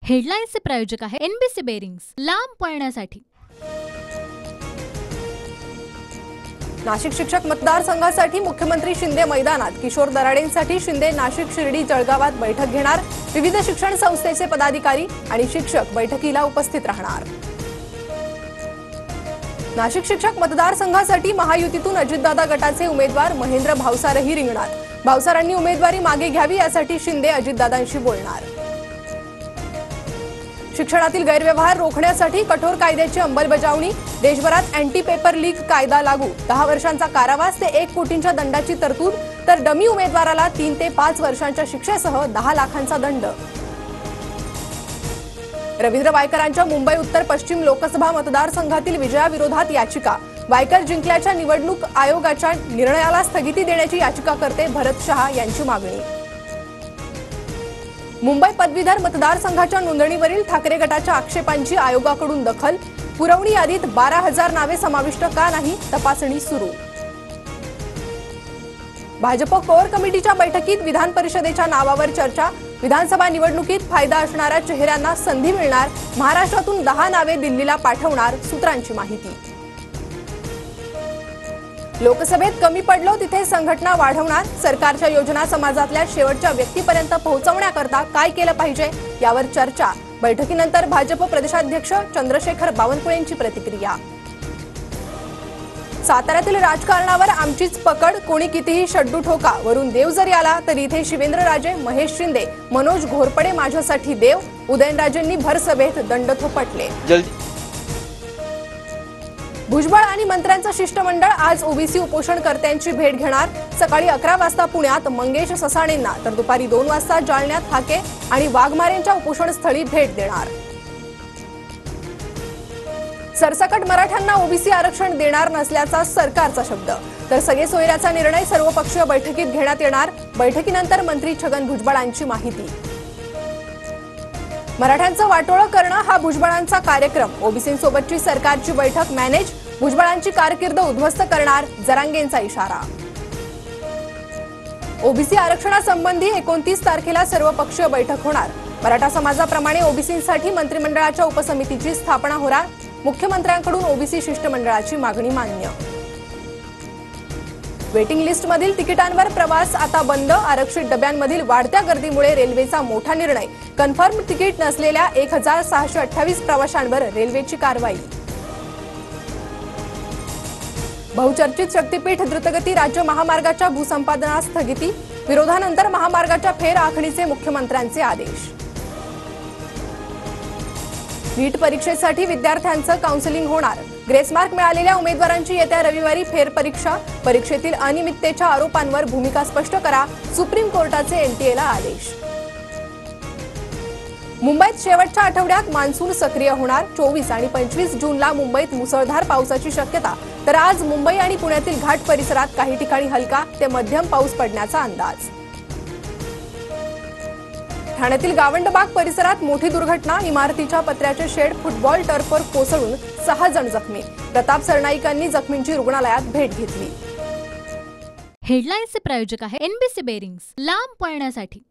हेडलाईन्सचे प्रायोजक आहे NBC bearings, लांब पळण्यासाठी। नाशिक शिक्षक मतदारसंघासाठी मुख्यमंत्री शिंदे मैदानात, किशोर दराडेंसाठी शिंदे नाशिक शिर्डी जळगावात बैठक घेणार। विविध शिक्षण संस्थेचे पदाधिकारी आणि शिक्षक बैठकीला उपस्थित राहणार। नाशिक शिक्षक मतदारसंघासाठी महायुतीतून अजितदादा गटाचे उमेदवार महेंद्र भावसारही रिंगणार। भावसारांनी उमेदवारी मागे घ्यावी यासाठी शिंदे अजितदादांशी बोलणार। शिक्षणातील गैरव्यवहार रोखण्यासाठी कठोर कायद्याची अंमलबजावणी, देशभरात अँटी पेपर लीक कायदा लागू, 10 वर्षांचा कारावास ते 1 कोटींच्या दंडाची तरतूद, तर डमी उमेदवाराला 3 ते 5 वर्षांच्या शिक्षेसह 10 लाखांचा दंड। रवींद्र वायकरांच्या मुंबई उत्तर पश्चिम लोकसभा मतदारसंघातील विजयाविरोधात याचिका, वायकर जिंकल्याच्या निवडणूक आयोगाच्या निर्णयाला स्थगिती देण्याची याचिका करते भरत शहा यांची मागणी। मुंबई पदवीधर मतदारसंघाच्या नोंदणीवरील ठाकरे गटाच्या आक्षेपांची आयोगाकडून दखल, पुरवणी यादीत 12,000 नावे समाविष्ट का नाही, तपासणी सुरू। भाजप कोर कमिटीच्या बैठकीत विधान परिषदेच्या नावावर चर्चा, विधानसभा निवडणुकीत फायदा असणाऱ्या चेहऱ्यांना संधी मिळणार, महाराष्ट्रातून 10 नावे दिल्लीला पाठवणार, सूत्रांची माहिती। लोकसभेत कमी पडलो तिथे संघटना वाढवणार, सरकारच्या योजना समाजातल्या शेवटच्या व्यक्तीपर्यंत पोहोचवण्याकरता काय केलं पाहिजे यावर चर्चा, बैठकीनंतर भाजप प्रदेशाध्यक्ष चंद्रशेखर बावनकुळेंची प्रतिक्रिया। साताऱ्यातील राजकारणावर आमचीच पकड, कोणी कितीही शड्डू ठोका, वरून देव जरी आला तरी इथे शिवेंद्रराजे, महेश शिंदे, मनोज घोरपडे माझ्यासाठी देव, उदयनराजेंनी भरसभेत दंड थोपटले। भुजबळ आणि मंत्र्यांचं शिष्टमंडळ आज ओबीसी उपोषणकर्त्यांची भेट घेणार। सकाळी 11 वाजता पुण्यात मंगेश ससाणेंना, तर दुपारी 2 वाजता जालन्यात हाके आणि वाघमारेंच्या उपोषणस्थळी भेट देणार। सरसकट मराठ्यांना ओबीसी आरक्षण देणार नसल्याचा सरकारचा शब्द, तर सगळे सोयऱ्याचा निर्णय सर्वपक्षीय बैठकीत घेण्यात येणार, बैठकीनंतर मंत्री छगन भुजबळांची माहिती। मराठ्यांचं वाटोळं करणं हा भुजबळांचा कार्यक्रम, ओबीसींसोबतची सरकारची बैठक मॅनेज, भुजबळांची कारकीर्द उद्ध्वस्त करणार, जरांगेंचा इशारा। ओबीसी आरक्षणासंबंधी 29 तारखेला सर्वपक्षीय बैठक होणार, मराठा समाजाप्रमाणे ओबीसींसाठी मंत्रिमंडळाच्या उपसमितीची स्थापना होणार, मुख्यमंत्र्यांकडून ओबीसी शिष्टमंडळाची मागणी मान्य। वेटिंग लिस्टमधील तिकिटांवर प्रवास आता बंद, आरक्षित डब्यांमधील वाढत्या गर्दीमुळे रेल्वेचा मोठा निर्णय, कन्फर्म तिकीट नसलेल्या 1628 प्रवाशांवर रेल्वेची कारवाई। बहुचर्चित शक्तीपीठ द्रुतगती राज्य महामार्गाच्या भूसंपादनास स्थगिती, विरोधानंतर महामार्गाच्या फेर आखणीचे मुख्यमंत्र्यांचे आदेश। नीट परीक्षेसाठी विद्यार्थ्यांचं काउन्सिलिंग होणार, ग्रेसमार्क मिळालेल्या उमेदवारांची येत्या रविवारी फेरपरीक्षा, परीक्षेतील अनियमिततेच्या आरोपांवर भूमिका स्पष्ट करा, सुप्रीम कोर्टाचे एनटीएला आदेश। मुंबईत शेवटच्या आठवड्यात मान्सून सक्रिय होणार, 24 आणि 25 जूनला मुंबईत मुसळधार पावसाची शक्यता, तर आज मुंबई आणि पुण्यातील घाट परिसरात काही ठिकाणी हलका ते मध्यम पाऊस पडण्याचा अंदाज। ठाण्यातील गावंडबाग परिसरात मोठी दुर्घटना, इमारतीच्या पत्र्याचे शेड फुटबॉल टर्फवर कोसळून 6 जण जखमी, प्रताप सरनाईकांनी जखमींची रुग्णालयात भेट घेतली। हेडलाईन्सचे प्रायोजक आहे एनबीसी बेरिंग्स, लांब पळण्यासाठी।